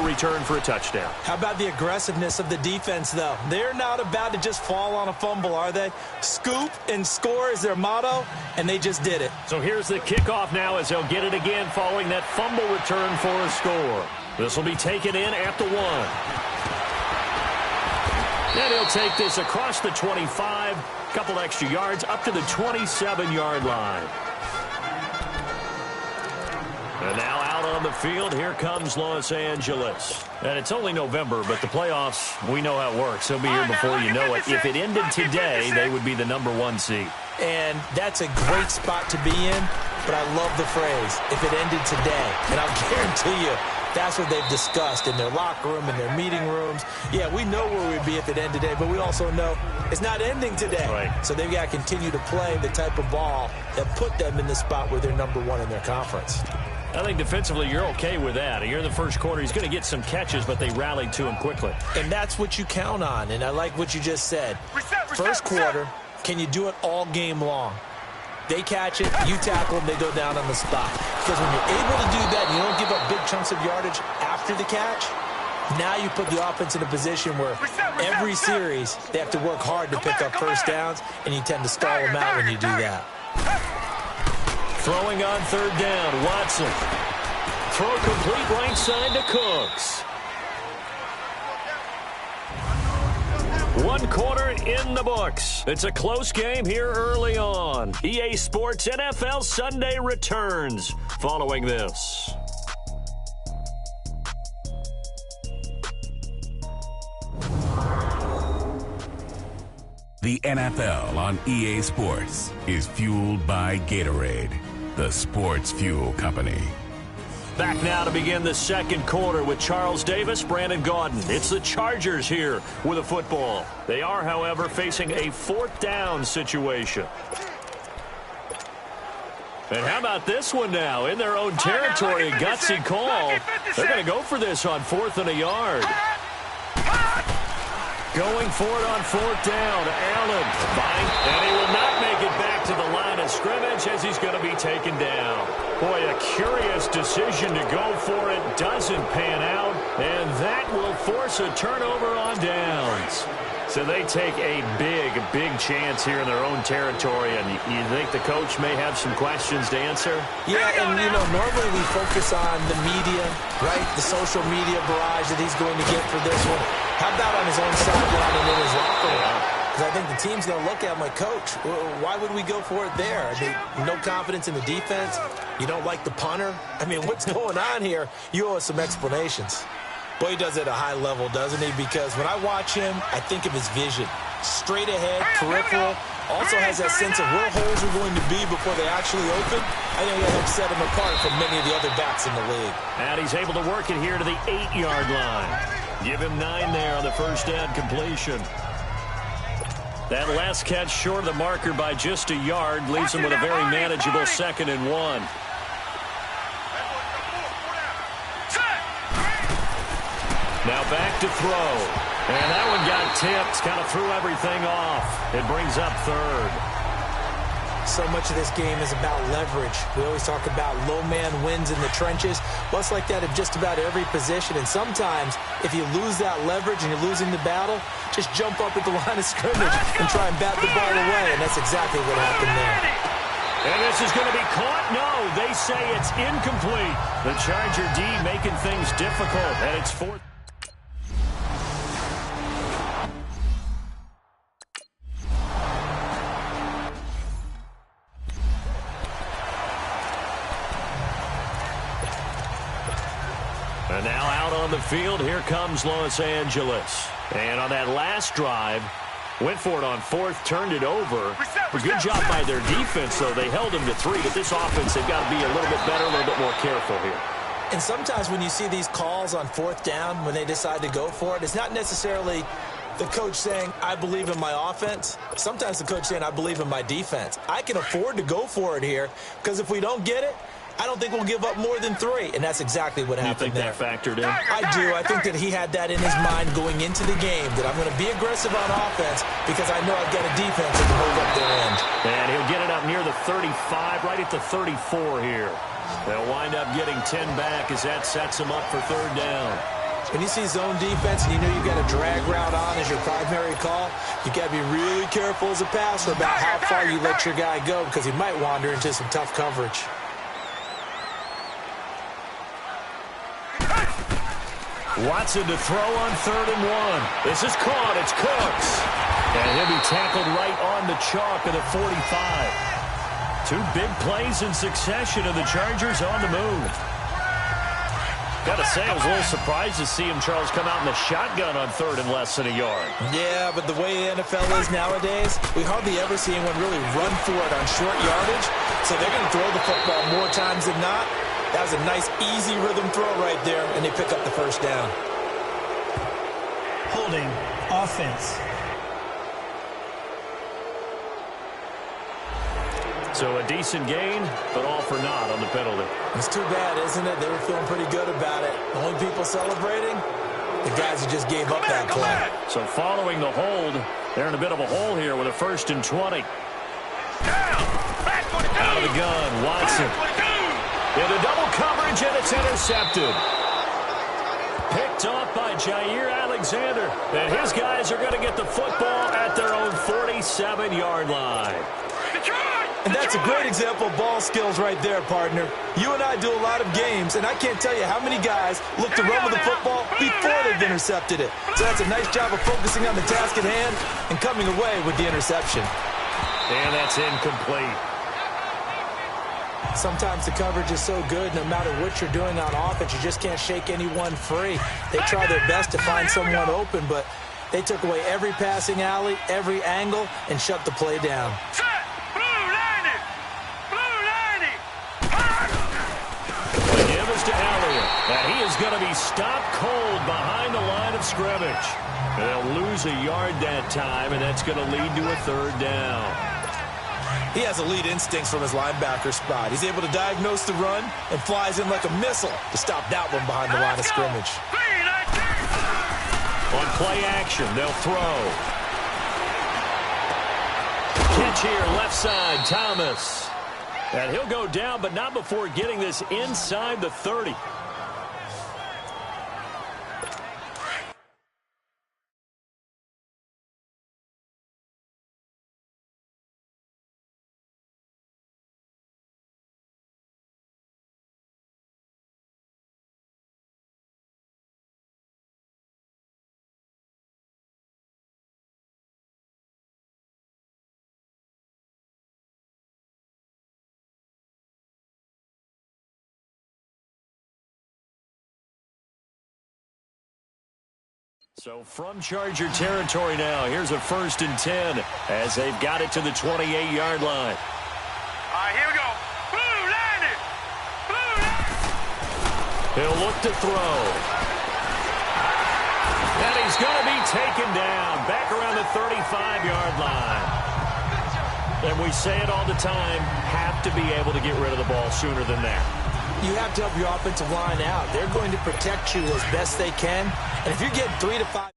return for a touchdown. How about the aggressiveness of the defense, though? They're not about to just fall on a fumble, are they? Scoop and score is their motto, and they just did it. So here's the kickoff now as they'll get it again following that fumble return for a score. This will be taken in at the 1. And he'll take this across the 25, a couple extra yards up to the 27-yard line. And now out on the field, here comes Los Angeles. And it's only November, but the playoffs, we know how it works. They'll be here before you know it. If it ended today, they would be the #1 seed. And that's a great spot to be in, but I love the phrase, if it ended today. And I'll guarantee you, that's what they've discussed in their locker room, in their meeting rooms. Yeah, we know where we'd be if it ended today, but we also know it's not ending today. Right. So they've got to continue to play the type of ball that put them in the spot where they're #1 in their conference. I think defensively you're okay with that. Here in the first quarter, he's going to get some catches, but they rallied to him quickly. And that's what you count on, and I like what you just said. First quarter, can you do it all game long? They catch it, you tackle them, they go down on the spot. Because when you're able to do that and you don't give up big chunks of yardage after the catch, now you put the offense in a position where every series they have to work hard to pick up first downs, and you tend to stall them out when you do that. Throwing on third down, Watson. Throw complete right side to Cooks. 1 quarter in the books. It's a close game here early on. EA Sports NFL Sunday returns following this. The NFL on EA Sports is fueled by Gatorade, the sports fuel company. Back now to begin the second quarter with Charles Davis, Brandon Gaudin. It's the Chargers here with a football. They are, however, facing a 4th down situation. And how about this one now? In their own territory, a gutsy call. They're going to go for this on 4th and a yard. Going for it on 4th down. Allen. And he will not make it back to the line of scrimmage as he's going to be taken down. Boy, a curious decision to go for it. Doesn't pan out. And that will force a turnover on downs. So they take a big chance here in their own territory. And you think the coach may have some questions to answer? Yeah, and, normally we focus on the media, right? The social media barrage that he's going to get for this one. How about on his own sideline and in his locker room? Because I think the team's going to look at him like, Coach, why would we go for it there? I mean, no confidence in the defense. You don't like the punter. I mean, what's going on here? You owe us some explanations. Boy, he does it at a high level, doesn't he? Because when I watch him, I think of his vision. Straight ahead, peripheral. Also has that sense of where holes are going to be before they actually open. I think that helps set him apart from many of the other backs in the league. And he's able to work it here to the 8-yard line. Give him 9 there on the first down completion. That last catch short of the marker by just a yard leaves him with a very manageable 2nd and 1. Now back to throw. And that one got tipped, kind of threw everything off. It brings up 3rd. So much of this game is about leverage. We always talk about low man wins in the trenches. Well, it's like that in just about every position. And sometimes, if you lose that leverage and you're losing the battle, just jump up at the line of scrimmage and try and bat the ball away. And that's exactly what happened there. And this is going to be caught. No, they say it's incomplete. The Charger D making things difficult. And it's 4th. And now out on the field, here comes Los Angeles. And on that last drive, went for it on 4th, turned it over. A good job by their defense, though. They held them to 3, but this offense, they've got to be a little bit better, a little bit more careful here. And sometimes when you see these calls on 4th down, when they decide to go for it, it's not necessarily the coach saying, I believe in my offense. Sometimes the coach saying, I believe in my defense. I can afford to go for it here, because if we don't get it, I don't think we'll give up more than 3, and that's exactly what happened there. You think that factored in? I do. I think that he had that in his mind going into the game, that I'm going to be aggressive on offense because I know I've got a defense that can hold up their end. And he'll get it up near the 35, right at the 34 here. They'll wind up getting 10 back as that sets him up for 3rd down. When you see zone defense and you know you've got a drag route on as your primary call, you've got to be really careful as a passer about how far you let your guy go because he might wander into some tough coverage. Watson to throw on 3rd and 1. This is caught. It's Cooks. And he'll be tackled right on the chalk at the 45. 2 big plays in succession, and the Chargers on the move. Got to say, I was a little surprised to see him, Charles, come out in the shotgun on 3rd and less than a yard. Yeah, but the way the NFL is nowadays, we hardly ever see anyone really run for it on short yardage. So they're going to throw the football more times than not. That was a nice, easy rhythm throw right there, and they pick up the first down. Holding offense. So a decent gain, but all for naught on the penalty. It's too bad, isn't it? They were feeling pretty good about it. The only people celebrating, the guys who just gave up that play. So following the hold, they're in a bit of a hole here with a 1st and 20. Out of the gun, Watson. Into double coverage, and it's intercepted. Picked off by Jair Alexander. And his guys are going to get the football at their own 47-yard line. And that's a great example of ball skills right there, partner. You and I do a lot of games, and I can't tell you how many guys look to run with the football before they've intercepted it. So that's a nice job of focusing on the task at hand and coming away with the interception. And that's incomplete. Sometimes the coverage is so good, no matter what you're doing on offense, you just can't shake anyone free. They try their best to find someone open, but they took away every passing alley, every angle, and shut the play down. The give is to Elliott, and he is going to be stopped cold behind the line of scrimmage. And they'll lose a yard that time, and that's going to lead to a 3rd down. He has elite instincts from his linebacker spot. He's able to diagnose the run and flies in like a missile to stop that one behind the line of scrimmage. On play action, they'll throw. Catch here, left side, Thomas. And he'll go down, but not before getting this inside the 30. So from Charger territory now, here's a 1st and 10 as they've got it to the 28-yard line. All right, here we go. Blue, land it. Blue. He'll look to throw. And he's going to be taken down back around the 35-yard line. And we say it all the time, have to be able to get rid of the ball sooner than that. You have to help your offensive line out. They're going to protect you as best they can. And if you're getting 3 to 5...